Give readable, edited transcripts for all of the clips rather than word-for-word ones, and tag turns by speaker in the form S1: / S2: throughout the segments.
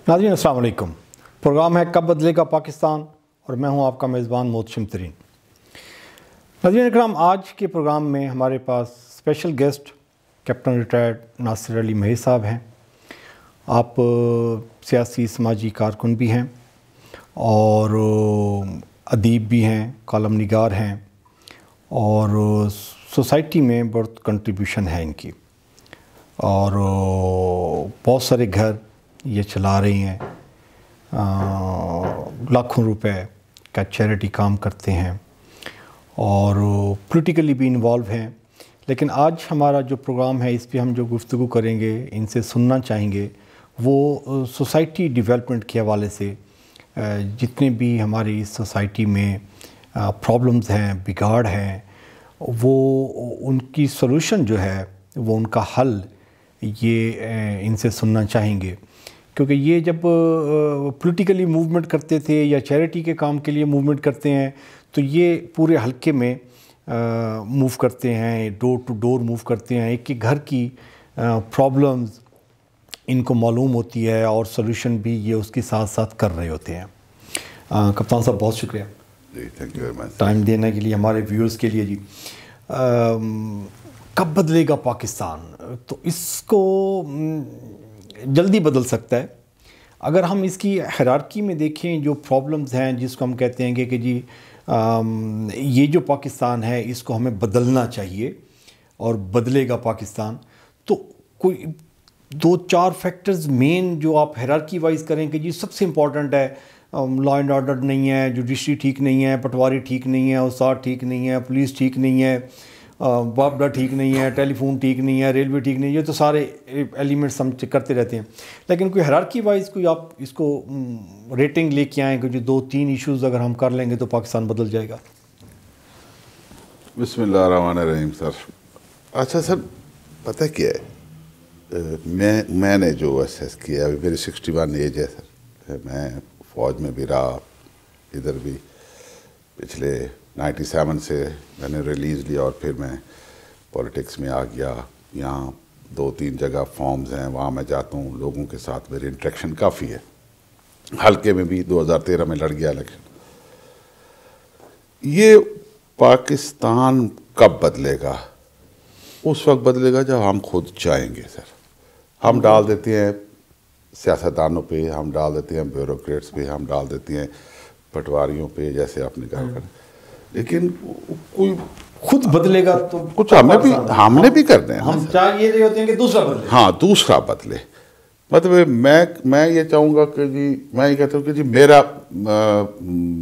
S1: ناظرین السلام علیکم۔ پروگرام ہے کب بدلے گا پاکستان اور میں ہوں آپ کا میزبان محتشم ترین۔ ناظرین اکرام، آج کے پروگرام میں ہمارے پاس اسپیشل گیسٹ کیپٹن ریٹائرڈ ناصر علی مہی صاحب ہیں۔ آپ سیاسی سماجی کارکن بھی ہیں اور ادیب بھی ہیں، کالم نگار ہیں اور سوسائٹی میں بہت کنٹریبیوشن ہے ان کی، اور بہت سارے گھر یہ چلا رہی ہیں، لاکھوں روپے کا چیریٹی کام کرتے ہیں اور پولیٹیکلی بھی انوالو ہیں۔ لیکن آج ہمارا جو پروگرام ہے اس پہ ہم جو گفتگو کریں گے، ان سے سننا چاہیں گے، وہ سوسائٹی ڈیولپمنٹ کے حوالے سے جتنے بھی ہماری سوسائٹی میں پرابلمز ہیں، بگاڑ ہیں، وہ ان کی سولوشن جو ہے، وہ ان کا حل، یہ ان سے سننا چاہیں گے۔ کیونکہ یہ جب پولیٹیکلی موومنٹ کرتے تھے یا چیریٹی کے کام کے لیے موومنٹ کرتے ہیں تو یہ پورے حلقے میں موو کرتے ہیں، ڈور ٹو ڈور موو کرتے ہیں، ایک گھر کی پرابلمز ان کو معلوم ہوتی ہے اور سولوشن بھی یہ اس کے ساتھ ساتھ کر رہے ہوتے ہیں۔ کپتان صاحب بہت شکریہ
S2: جی، thank you very much
S1: time دینے کے لیے ہمارے ویورز کے لیے۔ جی، کب بدلے گا پاکستان؟ تو اس کو جلدی بدل سکتا ہے اگر ہم اس کی ہیرارکی میں دیکھیں۔ جو پرابلمز ہیں جس کو ہم کہتے ہیں کہ جی یہ جو پاکستان ہے اس کو ہمیں بدلنا چاہیے اور بدلے گا پاکستان، تو کوئی 2-4 فیکٹرز مین جو آپ ہیرارکی وائز کریں کہ جی سب سے امپورٹنٹ ہے، لا اینڈ آرڈر نہیں ہے، جوڈیشری ٹھیک نہیں ہے، پٹواری ٹھیک نہیں ہے، استاد ٹھیک نہیں ہے، پولیس ٹھیک نہیں ہے، بابڈا ٹھیک نہیں ہے، ٹیلی فون ٹھیک نہیں ہے، ریلوے ٹھیک نہیں ہے، یہ تو سارے ایلیمنٹس ہم کرتے رہتے ہیں۔ لیکن کوئی ہیرارکی وائز کوئی آپ اس کو ریٹنگ لے کے آئیں کہ جو 2-3 ایشوز اگر ہم کر لیں گے تو پاکستان بدل جائے گا۔
S2: بسم اللہ الرحمن الرحیم۔ سر اچھا سر، پتہ کیا ہے، میں نے جو اسیس کیا، ابھی میری 61 ایج ہے سر، میں فوج میں بھی رہا، ادھر بھی پچھلے 97 سے میں نے ریلیز لیا اور پھر میں پولیٹکس میں آ گیا۔ یہاں 2-3 جگہ فارمز ہیں، وہاں میں جاتا ہوں، لوگوں کے ساتھ میری انٹریکشن کافی ہے۔ حلقے میں بھی 2013 میں لڑ گیا الیکشن۔ یہ پاکستان کب بدلے گا؟ اس وقت بدلے گا جب ہم خود چاہیں گے سر۔ ہم ڈال دیتے ہیں سیاستدانوں پہ، ہم ڈال دیتے ہیں بیوروکریٹس پہ، ہم ڈال دیتے ہیں پٹواریوں پہ، جیسے آپ نے کہا، لیکن کوئی
S1: خود بدلے گا تو
S2: کچھ ہم نے بھی کرنا ہے۔
S1: ہم چاہ یہ رہے ہوتے ہیں کہ دوسرا بدلے۔
S2: ہاں، دوسرا بدلے۔ مطلب میں یہ چاہوں گا کہ جی، میں یہ کہتا ہوں کہ جی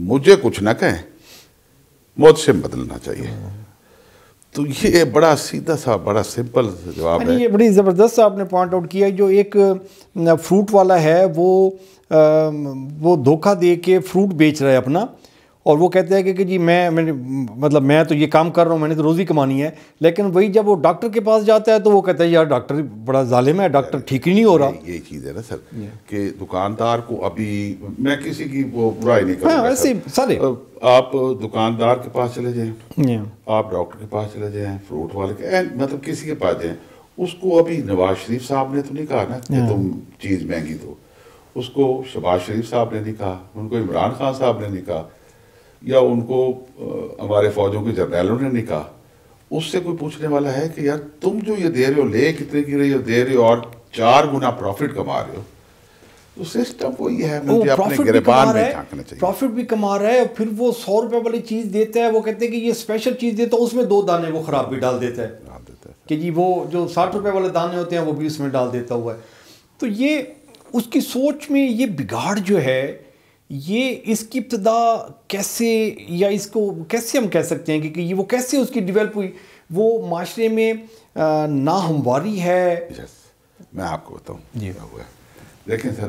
S2: مجھے کچھ نہ کہیں، محتشم بدلنا چاہیے۔ تو یہ بڑا سیدھا سا، بڑا سمپل جواب ہے۔
S1: یہ بڑی زبردست آپ نے پوائنٹ آؤٹ کیا۔ جو ایک فروٹ والا ہے وہ دھوکہ دے کے فروٹ بیچ رہا ہے اپنا، اور وہ کہتا ہے کہ جی میں تو یہ کام کر رہا ہوں، میں نے تو روزی کمانی ہے، لیکن وہی جب وہ ڈاکٹر کے پاس جاتا ہے تو وہ کہتا ہے یار ڈاکٹر بڑا ظالم ہے، ڈاکٹر ٹھیک ہی نہیں ہو رہا۔
S2: یہی چیز ہے نا سر، کہ دکاندار کو ابھی میں کسی کی وہ برائی نہیں کروں گا سر۔ آپ دکاندار کے پاس چلے جائیں، آپ ڈاکٹر کے پاس چلے جائیں، فروٹ والے کے، مطلب کسی کے پاس جائیں، اس کو ابھی نواز شریف صاحب نے تو نہیں کہا نا کہ تم چیز مہنگی دو، اس کو شہباز شریف صاحب نے نہیں کہا، ان کو عمران خان صاحب نے نہیں کہا، یا ان کو ہمارے فوجوں کے جرنیلوں نے نہیں کہا۔ اس سے کوئی پوچھنے والا ہے کہ یار تم جو یہ دے رہے ہو، لے کتنے کی رہی ہو، دے رہے ہو اور 4 گنا پروفٹ کما رہے ہو، تو سسٹم وہی ہے، مجھے اپنے گریبان میں جھانکنا چاہیے۔
S1: پروفٹ بھی کما رہا ہے اور پھر وہ 100 روپے والی چیز دیتا ہے، وہ کہتے ہیں کہ یہ اسپیشل چیز دیتا ہے، اس میں 2 دانے وہ خراب بھی ڈال دیتا ہے کہ جی وہ جو 60 روپے والے دانے ہوتے ہیں وہ بھی اس میں ڈال دیتا ہوا ہے۔ تو یہ اس کی سوچ میں یہ بگاڑ جو ہے، یہ اس کی ابتدا کیسے، یا اس کو کیسے ہم کہہ سکتے ہیں کہ یہ وہ کیسے اس کی ڈیولپ ہوئی؟ وہ معاشرے میں ناہمواری ہے۔
S2: میں آپ کو بتاؤں کیا ہوا ہے۔ دیکھیں سر،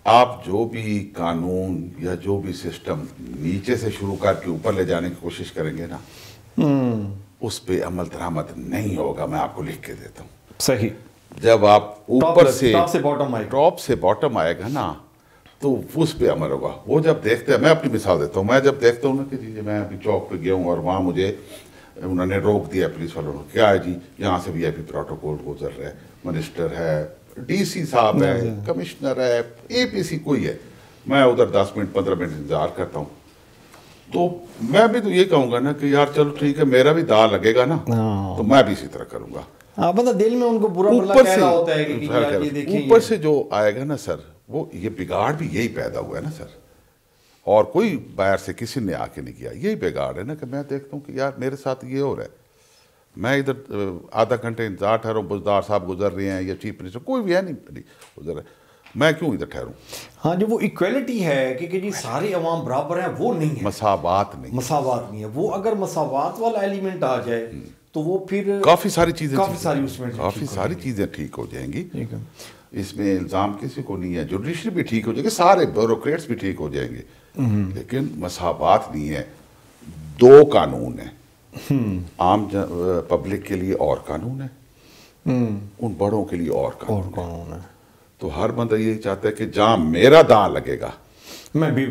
S2: آپ جو بھی قانون یا جو بھی سسٹم نیچے سے شروع کر کے اوپر لے جانے کی کوشش کریں گے نا، اس پہ عمل درآمد نہیں ہوگا۔ میں آپ کو لکھ کے دیتا ہوں۔
S1: صحیح۔
S2: جب آپ اوپر سے
S1: ٹاپ
S2: سے باٹم آئے گا نا، تو اس پہ عمل ہوگا۔ وہ جب دیکھتے ہیں، میں اپنی مثال دیتا ہوں، میں جب دیکھتا ہوں نا کہ جی میں ابھی چوک پہ گیا ہوں اور وہاں مجھے انہوں نے روک دیا پولیس والوں نے، کیا ہے جی یہاں سے VIP پروٹوکول گزر رہا ہے، منسٹر ہے، ڈی سی صاحب ہے, کمشنر ہے, اے پی سی کوئی ہے, میں ادھر 10 منٹ 15 منٹ انتظار کرتا ہوں. تو میں بھی تو یہ کہوں گا نا کہ یار چلو ٹھیک ہے, میرا بھی داغ لگے گا نا, تو میں بھی اسی طرح کروں گا.
S1: دل میں ان کو برا ہوتا ہے.
S2: اوپر سے جو آئے گا نا سر, وہ یہ بگاڑ بھی یہی پیدا ہوا ہے نا سر, اور کوئی باہر سے کسی نے آ کے نہیں کیا. یہی بگاڑ ہے نا کہ میں دیکھتا ہوں کہ یار میرے ساتھ یہ ہو رہا ہے, میں ادھر آدھا گھنٹے انتظار ٹھہروں, بزدار صاحب گزر رہے ہیں یا چیف منسٹر کوئی بھی ہے نہیں گزر رہا ہے, میں کیوں ادھر ٹھہروں.
S1: ہاں جو وہ ایکویلٹی ہے کہ جی سارے عوام برابر ہیں, وہ نہیں ہے.
S2: مساوات نہیں
S1: ہے. وہ اگر مساوات والا ایلیمنٹ آ جائے تو وہ پھر
S2: کافی ساری چیزیں ٹھیک ہو جائیں گی. اس میں الزام کسی کو نہیں ہے, جوڈیشری بھی ٹھیک ہو جائے گی, سارے بیوروکریٹس بھی ٹھیک ہو جائیں گے, لیکن مساوات نہیں ہے. 2 قانون ہیں, عام پبلک کے لیے اور قانون ہے, ان بڑوں کے لیے اور قانون ہے. تو ہر بندہ یہی چاہتا ہے کہ جہاں میرا داں لگے گا میں بھی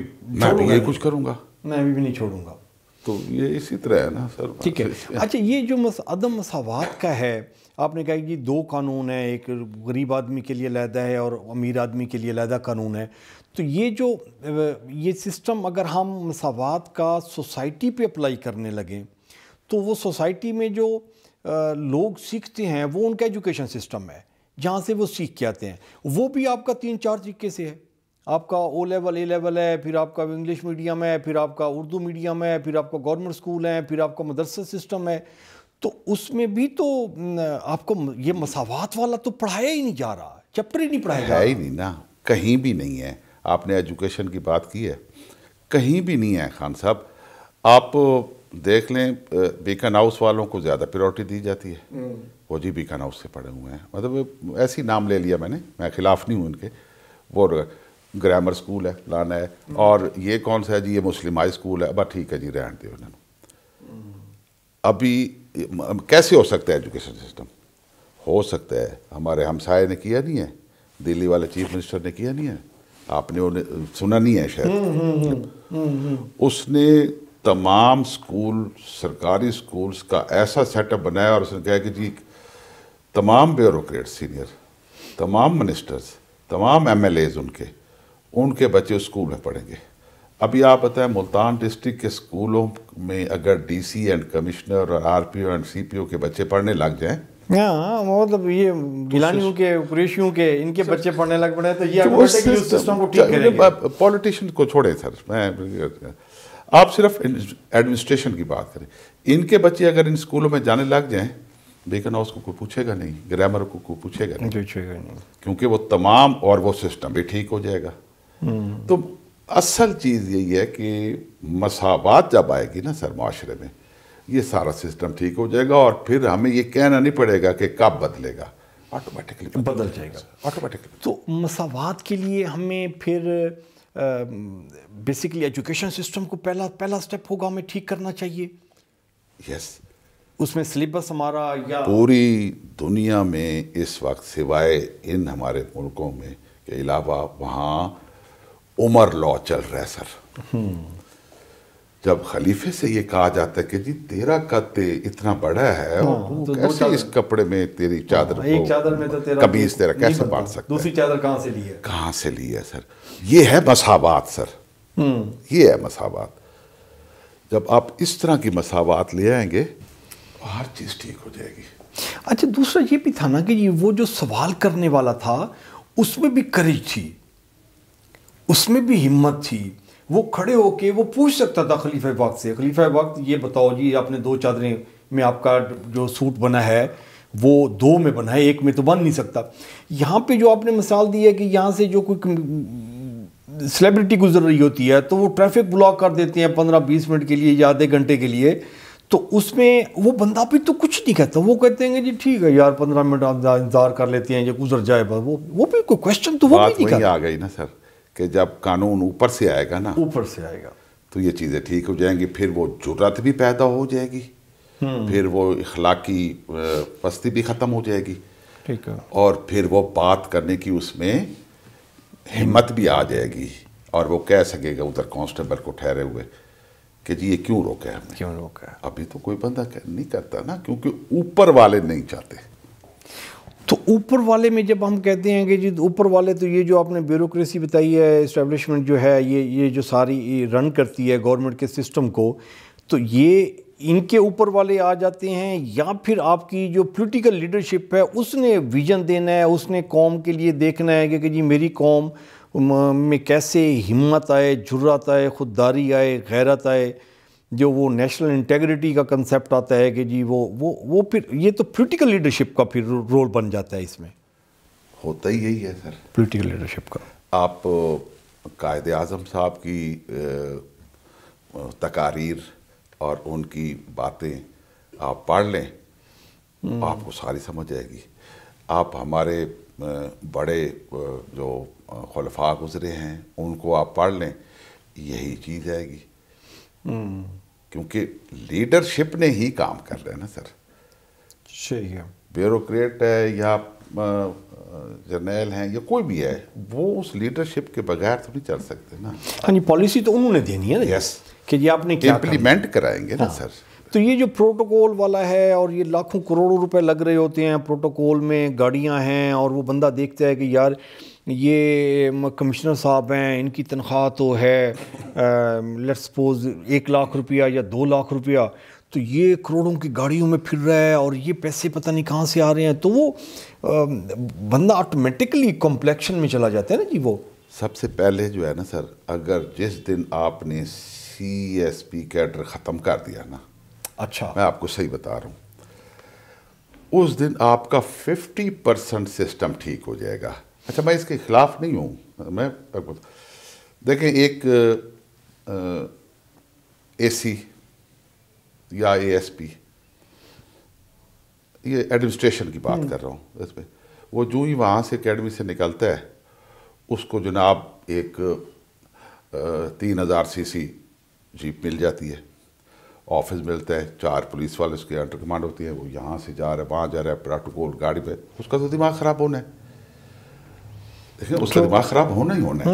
S2: یہ کچھ کروں گا,
S1: میں بھی نہیں چھوڑوں گا.
S2: تو یہ اسی طرح ہے نا سر.
S1: ٹھیک ہے. اچھا یہ جو عدم مساوات کا ہے, آپ نے کہا کہ 2 قانون ہیں, ایک غریب آدمی کے لیے علیحدہ ہے اور امیر آدمی کے لیے علیحدہ قانون ہے. تو یہ سسٹم اگر ہم مساوات کا سوسائٹی پہ اپلائی کرنے لگیں تو وہ سوسائٹی میں جو لوگ سیکھتے ہیں وہ ان کا ایجوکیشن سسٹم ہے, جہاں سے وہ سیکھ کے آتے ہیں, وہ بھی آپ کا 3-4 طریقے سے ہے. آپ کا او لیول, اے لیول ہے, پھر آپ کا انگلش میڈیم ہے, پھر آپ کا اردو میڈیم ہے, پھر آپ کا گورنمنٹ اسکول ہے, پھر آپ کا مدرسہ سسٹم ہے. تو اس میں بھی تو آپ کو یہ مساوات والا تو پڑھایا ہی نہیں جا رہا, چیپٹر ہی نہیں پڑھایا جا رہا.
S2: ہے ہی نہیں نا, کہیں بھی نہیں ہے. آپ نے ایجوکیشن کی بات کی ہے, کہیں بھی نہیں ہے خان صاحب. آپ دیکھ لیں بیکن ہاؤس والوں کو زیادہ پریورٹی دی جاتی ہے, وہ جی بیکن ہاؤس سے پڑھے ہوئے ہیں, مطلب ایسی نام لے لیا میں خلاف نہیں ہوں ان کے. وہ گرامر سکول ہے, لانا ہے, اور یہ کون سا ہے جی, یہ مسلم ہائی سکول ہے, بس ٹھیک ہے جی رہن دے انہوں نے. ابھی کیسے ہو سکتا ہے ایجوکیشن سسٹم؟ ہو سکتا ہے, ہمارے ہمسائے نے کیا نہیں ہے, دلی والے چیف منسٹر نے کیا نہیں ہے, آپ نے انہیں سنا نہیں ہے شاید. اس نے تمام سکول, سرکاری سکولز کا ایسا سیٹ اپ بنایا, اور اس نے کہا کہ جی تمام بیوروکریٹ سینئر, تمام منسٹرز, تمام ایم ایل ایز ان کے بچے اس اسکول میں پڑھیں گے. ابھی آپ بتائیں ملتان ڈسٹرکٹ کے اسکولوں میں اگر ڈی سی اینڈ کمشنر اور آر پی او اینڈ سی پی او کے بچے پڑھنے لگ جائیں,
S1: مطلب یہ گیلانیوں کے, قریشیوں کے, ان کے بچے پڑھنے لگ پڑے, تو یہ سسٹم کو ٹھیک کریں گے.
S2: پولیٹیشین کو چھوڑیں سر, آپ صرف ایڈمنسٹریشن کی بات کریں. ان کے بچے اگر ان اسکولوں میں جانے لگ جائیں, بیکن ہاؤس کو کوئی پوچھے گا نہیں, گرامر کو کوئی پوچھے گا نہیں, کیونکہ وہ تمام, اور وہ سسٹم بھی ٹھیک ہو جائے گا. تو اصل چیز یہی ہے کہ مساوات جب آئے گی نا سر معاشرے میں, یہ سارا سسٹم ٹھیک ہو جائے گا, اور پھر ہمیں یہ کہنا نہیں پڑے گا کہ کب بدلے گا, آٹومیٹکلی
S1: بدل جائے گا آٹومیٹکلی. تو مساوات کے لیے ہمیں پھر بیسیکلی ایجوکیشن سسٹم کو پہلا سٹیپ ہوگا, ہمیں ٹھیک کرنا چاہیے.
S2: یس,
S1: اس میں سلیبس ہمارا, یا
S2: پوری دنیا میں اس وقت سوائے ان ہمارے ملکوں میں کے علاوہ وہاں عمر لا چل رہا ہے سر. جب خلیفے سے یہ کہا جاتا ہے کہ جی تیرا قد اتنا بڑا ہے, تو کیسے اس کپڑے میں تیری چادر,
S1: ایک چادر میں تو تیرا
S2: قمیص تیرا کیسے باندھ سکتا ہے,
S1: دوسری چادر کہاں سے لی ہے
S2: سر. یہ ہے مساوات سر, یہ ہے مساوات. جب آپ اس طرح کی مساوات لے آئیں گے ہر چیز ٹھیک ہو جائے گی.
S1: اچھا دوسرا یہ بھی تھا نا کہ یہ وہ جو سوال کرنے والا تھا اس میں بھی کریج تھی, اس میں بھی ہمت تھی. وہ کھڑے ہو کے وہ پوچھ سکتا تھا خلیفہ پاک سے, خلیفہ پاک یہ بتاؤ جی آپ نے 2 چادریں میں آپ کا جو سوٹ بنا ہے وہ 2 میں بنا ہے, 1 میں تو بن نہیں سکتا. یہاں پہ جو آپ نے مثال دی ہے کہ یہاں سے جو کوئی سیلیبریٹی گزر رہی ہوتی ہے تو وہ ٹریفک بلاک کر دیتے ہیں 15-20 منٹ کے لیے یا آدھے گھنٹے کے لیے, تو اس میں وہ بندہ بھی تو کچھ نہیں کہتا, وہ کہتے ہیں کہ جی ٹھیک ہے یار 15 منٹ انتظار کر لیتے ہیں, یہ گزر جائے. وہ بھی کوئی کوشچن تو وہ بھی نہیں کرتا.
S2: آ گئی نا سر کہ جب قانون اوپر سے آئے گا نا,
S1: اوپر سے آئے گا
S2: تو یہ چیزیں ٹھیک ہو جائیں گی. پھر وہ جرات بھی پیدا ہو جائے گی, پھر وہ اخلاقی پستی بھی ختم ہو جائے گی,
S1: ٹھیک ہے, اور
S2: پھر وہ بات کرنے کی اس میں ہمت بھی آ جائے گی, اور وہ کہہ سکے گا ادھر کانسٹیبل کو ٹھہرے ہوئے کہ جی یہ کیوں روکا ہے ہم نے,
S1: کیوں روکا ہے.
S2: ابھی تو کوئی بندہ نہیں کرتا نا, کیونکہ اوپر والے نہیں چاہتے.
S1: تو اوپر والے میں جب ہم کہتے ہیں کہ جی اوپر والے، تو یہ جو آپ نے بیوروکریسی بتائی ہے، اسٹیبلشمنٹ جو ہے یہ جو ساری رن کرتی ہے گورنمنٹ کے سسٹم کو، تو یہ ان کے اوپر والے آ جاتے ہیں، یا پھر آپ کی جو پولیٹیکل لیڈرشپ ہے اس نے ویژن دینا ہے، اس نے قوم کے لیے دیکھنا ہے کہ جی میری قوم میں کیسے ہمت آئے، جرات آئے، خودداری آئے، غیرت آئے، جو وہ نیشنل انٹیگریٹی کا کنسیپٹ آتا ہے کہ جی وہ پھر یہ تو پولیٹیکل لیڈرشپ کا پھر رول بن جاتا ہے، اس میں
S2: ہوتا ہی یہی ہے سر،
S1: پولیٹیکل لیڈرشپ کا۔
S2: آپ قائد اعظم صاحب کی تقاریر اور ان کی باتیں آپ پڑھ لیں، آپ کو ساری سمجھ آئے گی۔ آپ ہمارے بڑے جو خلفاء گزرے ہیں ان کو آپ پڑھ لیں، یہی چیز آئے گی، کیونکہ لیڈرشپ نے ہی کام کر رہا ہے نا سر۔
S1: صحیح ہے،
S2: بیوروکریٹ ہے یا جرنیل ہیں یا کوئی بھی ہے، وہ اس لیڈرشپ کے بغیر تو نہیں چل سکتے نا۔
S1: ہاں جی، پالیسی تو انہوں نے دینی ہے نا،
S2: یس،
S1: کہ جی آپ نے کیا
S2: امپلیمنٹ کرائیں گے نا سر۔
S1: تو یہ جو پروٹوکول والا ہے، اور یہ لاکھوں کروڑوں روپے لگ رہے ہوتے ہیں پروٹوکول میں، گاڑیاں ہیں، اور وہ بندہ دیکھتا ہے کہ یار یہ کمشنر صاحب ہیں، ان کی تنخواہ تو ہے لیٹس سپوز 1 لاکھ روپیہ یا 2 لاکھ روپیہ، تو یہ کروڑوں کی گاڑیوں میں پھر رہا ہے، اور یہ پیسے پتہ نہیں کہاں سے آ رہے ہیں، تو وہ بندہ آٹومیٹکلی کمپلیکشن میں چلا جاتا ہے نا جی۔ وہ
S2: سب سے پہلے جو ہے نا سر، اگر جس دن آپ نے CSP کیڈر ختم کر دیا نا،
S1: اچھا
S2: میں آپ کو صحیح بتا رہا ہوں، اس دن آپ کا 50% سسٹم ٹھیک ہو جائے گا۔ اچھا، میں اس کے خلاف نہیں ہوں، میں دیکھیں ایک AC یا ASP، یہ ایڈمنسٹریشن کی بات کر رہا ہوں، اس پہ وہ جو ہی وہاں سے اکیڈمی سے نکلتا ہے، اس کو جناب ایک 3000 cc جیپ مل جاتی ہے، آفس ملتا ہے، 4 پولیس والے اس کے انڈر کمانڈ ہوتی ہے، وہ یہاں سے جا رہا ہے، وہاں جا رہا ہے، پروٹوکول گاڑی پہ، اس کا تو دماغ خراب ہونا ہے۔ دیکھیں، اس کا دماغ خراب ہونا ہی ہونا ہے۔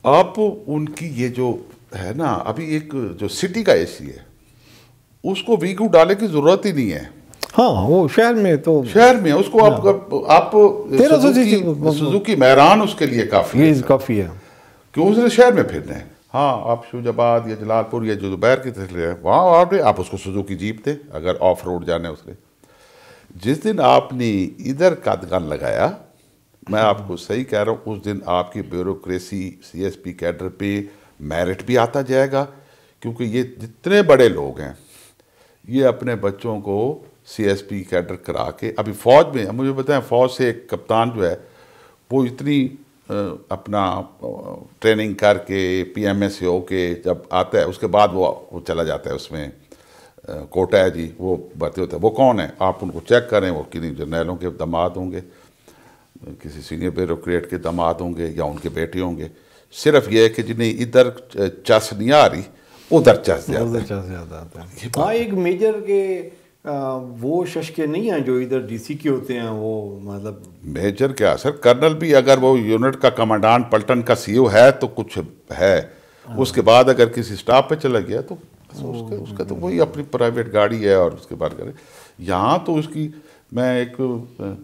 S2: آپ ان کی یہ جو ہے نا، ابھی ایک جو سٹی کا AC ہے، اس کو ویگو ڈالے کی ضرورت ہی نہیں ہے۔
S1: ہاں، وہ شہر میں تو
S2: شہر میں اس کو آپ سوزوکی مہران اس کے لیے کافی ہے، کیوں اس نے شہر میں پھرنا ہے۔ ہاں، آپ شوج آباد یا جلال پور یا جو دوپہر کی طرف ہے، وہاں آپ اس کو سوزوکی جیپ دیں اگر آف روڈ جانا ہے اس نے۔ جس دن آپ نے ادھر قدغن لگایا، میں آپ کو صحیح کہہ رہا ہوں، اس دن آپ کی بیوروکریسی CSP کیڈر پہ میرٹ بھی آتا جائے گا، کیونکہ یہ جتنے بڑے لوگ ہیں یہ اپنے بچوں کو CSP کیڈر کرا کے، ابھی فوج میں مجھے بتائیں، فوج سے ایک کپتان جو ہے وہ اتنی اپنا ٹریننگ کر کے PMS سے ہو کے جب آتا ہے، اس کے بعد وہ چلا جاتا ہے، اس میں کوٹا ہے جی، وہ بھرتی ہوتا ہے۔ وہ کون ہے؟ آپ ان کو چیک کریں، وہ کنہیں جرنیلوں کے داماد ہوں گے، کسی سینئر بیوروکریٹ کے داماد ہوں گے، یا ان کے بیٹے ہوں گے۔ صرف یہ ہے کہ جنہیں ادھر چس نہیں آ رہی، ادھر چس زیادہ آتا ہے۔
S1: ہاں، ایک میجر کے وہ ششکے نہیں ہیں جو ادھر DC کے ہوتے ہیں، وہ مطلب
S2: میجر کیا سر، کرنل بھی اگر وہ یونٹ کا کمانڈانٹ پلٹن کا CO ہے تو کچھ ہے، اس کے بعد اگر کسی سٹاف پہ چلا گیا تو اس کا تو وہی اپنی پرائیویٹ گاڑی ہے، اور اس کے بعد کرے۔ یہاں تو اس کی، میں ایک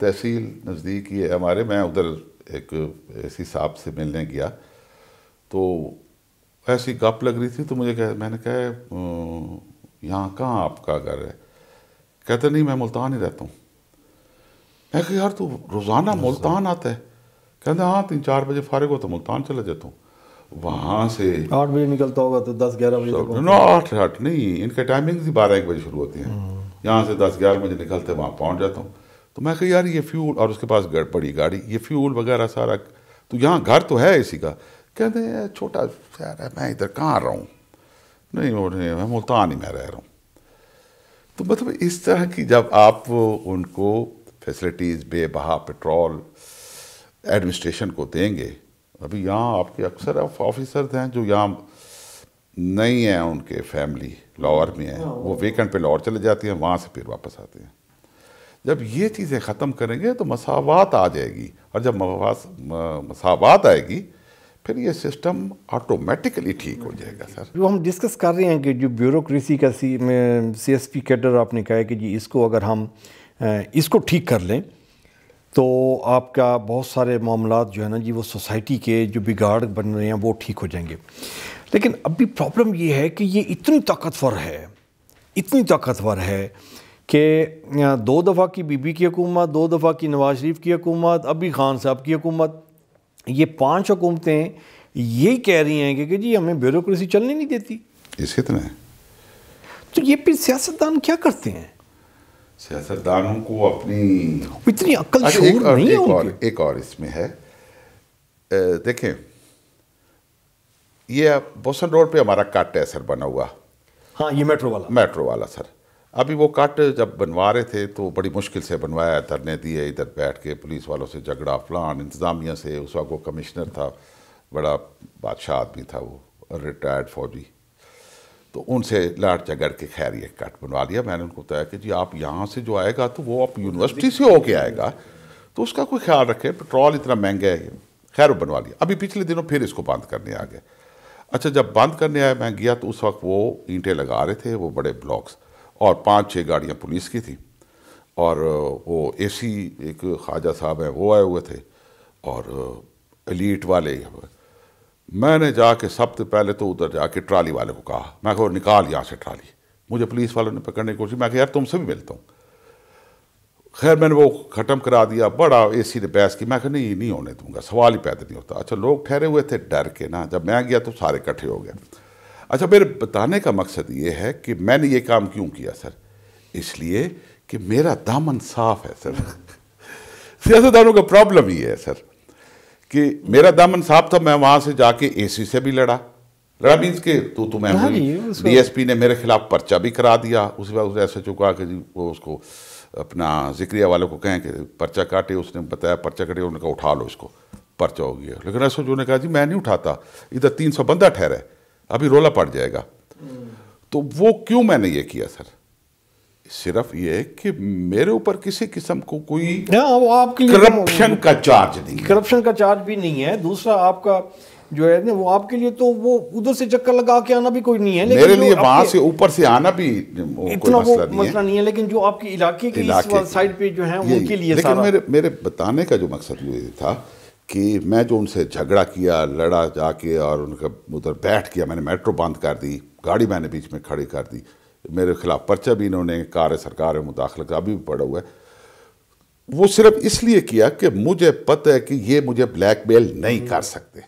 S2: تحصیل نزدیک ہی ہے ہمارے، میں ادھر ایک AC صاحب سے ملنے گیا، تو ایسی گپ لگ رہی تھی، تو میں نے کہا یہاں کہاں آپ کا گھر ہے؟ کہتے نہیں، میں ملتان ہی رہتا ہوں۔ میں کہا یار تو روزانہ ملتان آتا ہے؟ کہتے ہاں، 3-4 بجے فارغ ہو تو ملتان چلا جاتا ہوں، وہاں سے
S1: 8 بجے نکلتا ہوگا تو 10-11 بجے تک؟
S2: 8 نہیں، ان کے ٹائمنگ 12-1 بجے شروع ہوتی ہیں، یہاں سے 10-11 بجے نکلتے وہاں پہنچ جاتا ہوں۔ تو میں کہا یار یہ فیول، اور اس کے پاس بڑی گاڑی، یہ فیول وغیرہ سارا، تو یہاں گھر تو ہے اسی کا؟ کہتے ہیں چھوٹا شہر ہے، میں ادھر کہاں رہوں، نہیں میں ملتان ہی میں رہ رہا ہوں۔ تو مطلب اس طرح کی جب آپ ان کو فیسلٹیز، بے بہا پیٹرول ایڈمنسٹریشن کو دیں گے، ابھی یہاں آپ کے اکثر آفیسرز ہیں جو یہاں نہیں ہیں، ان کے فیملی لاہور میں ہیں، وہ ویکنڈ پہ لاہور چلے جاتے ہیں، وہاں سے پھر واپس آتے ہیں۔ جب یہ چیزیں ختم کریں گے تو مساوات آ جائے گی، اور جب مساوات آئے گی پھر یہ سسٹم آٹومیٹکلی ٹھیک ہو جائے گا۔ سر
S1: جو ہم ڈسکس کر رہے ہیں کہ جو بیوروکریسی کا CSP کیڈر آپ نے کہا ہے کہ جی اس کو اگر ہم اس کو ٹھیک کر لیں تو آپ کا بہت سارے معاملات جو ہے نا جی وہ سوسائٹی کے جو بگاڑ بن رہے ہیں وہ ٹھیک ہو جائیں گے. لیکن ابھی پرابلم یہ ہے کہ یہ اتنی طاقتور ہے کہ 2 دفعہ کی بی بی کی حکومت، 2 دفعہ کی نواز شریف کی حکومت، ابھی خان صاحب کی حکومت، یہ 5 حکومتیں یہی کہہ رہی ہیں کہ جی ہمیں بیوروکریسی چلنے نہیں دیتی.
S2: اس اتنا ہے
S1: تو یہ پھر سیاستدان کیا کرتے ہیں؟
S2: سیاستدانوں کو اپنی
S1: اتنی عقل شعور نہیں ہے.
S2: ایک اور اس میں ہے، دیکھیں یہ بوسن روڈ پہ ہمارا کٹ ہے سر بنا ہوا.
S1: ہاں یہ میٹرو والا
S2: سر. ابھی وہ کٹ جب بنوا رہے تھے تو بڑی مشکل سے بنوایا، دھرنے دیے، ادھر بیٹھ کے پولیس والوں سے جھگڑا فلان، انتظامیہ سے. اس وقت وہ کمشنر تھا، بڑا بادشاہ آدمی تھا، وہ ریٹائرڈ فوجی، تو ان سے لاٹ جھگڑ کے خیر یہ کٹ بنوا لیا. میں نے ان کو بتایا کہ جی آپ یہاں سے جو آئے گا تو وہ آپ یونیورسٹی سے ہو کے آئے گا تو اس کا کوئی خیال رکھیں، پیٹرول اتنا مہنگا ہے. خیر وہ بنوا لیا. ابھی پچھلے دنوں پھر اس کو بند کرنے آ گئے. اچھا جب بند کرنے آئے میں گیا تو اس وقت وہ اینٹیں لگا رہے تھے، وہ بڑے بلاکس، اور 5-6 گاڑیاں پولیس کی تھیں، اور وہ اے سی ایک خواجہ صاحب ہیں وہ آئے ہوئے تھے، اور ایلیٹ والے. میں نے جا کے سب سے پہلے تو ادھر جا کے ٹرالی والے کو کہا، میں کہا نکال یہاں سے ٹرالی. مجھے پولیس والوں نے پکڑنے کی کوشش، میں کہا یار تم سے بھی ملتا ہوں. خیر میں نے وہ ختم کرا دیا. بڑا اے سی نے بحث کی. میں کہا نہیں ہونے دوں گا، سوال ہی پیدا نہیں ہوتا. اچھا لوگ ٹھہرے ہوئے تھے ڈر کے نا، جب میں گیا تو سارے اکٹھے ہو گئے. اچھا میرے بتانے کا مقصد یہ ہے کہ میں نے یہ کام کیوں کیا سر، اس لیے کہ میرا دامن صاف ہے سر. سیاستدانوں کا پرابلم یہ ہے سر کہ میرا دامن صاف تھا. میں وہاں سے جا کے اے سی سے بھی لڑا مینس کہ تو میں ڈی ایس پی نے میرے خلاف پرچہ بھی کرا دیا. اس وقت ایسے چکا کہ جی وہ اس کو اپنا ذکریہ والوں کو کہیں کہ پرچہ کاٹے. اس نے بتایا پرچہ کاٹے، انہوں نے کہا اٹھا لو اس کو، پرچہ ہو گیا. لیکن ایسا جو نے کہا جی میں نہیں اٹھاتا، ادھر 300 بندہ ٹھہرا ہے، ابھی رولا پڑ جائے گا. تو وہ کیوں میں نے یہ کیا سر، صرف یہ کہ میرے اوپر کسی قسم کو کوئی کرپشن کا چارج نہیں ہے.
S1: کرپشن کا چارج بھی نہیں ہے. دوسرا آپ کا جو ہے نا وہ آپ کے لیے تو وہ ادھر سے چکر لگا کے آنا بھی کوئی نہیں ہے.
S2: میرے لیے وہاں سے اوپر سے آنا بھی
S1: اتنا وہ مسئلہ نہیں ہے. لیکن جو آپ کے علاقے کی سائڈ پہ جو ہیں ان کے لیے
S2: لیکن میرے بتانے کا جو مقصد یہ تھا کہ میں جو ان سے جھگڑا کیا، لڑا جا کے، اور ان کا ادھر بیٹھ کیا. میں نے میٹرو بند کر دی، گاڑی میں نے بیچ میں کھڑی کر دی. میرے خلاف پرچہ بھی انہوں نے کار سرکار میں مداخلت ابھی بھی پڑا ہوا ہے. وہ صرف اس لیے کیا کہ مجھے پتہ ہے کہ یہ مجھے بلیک میل نہیں کر سکتے.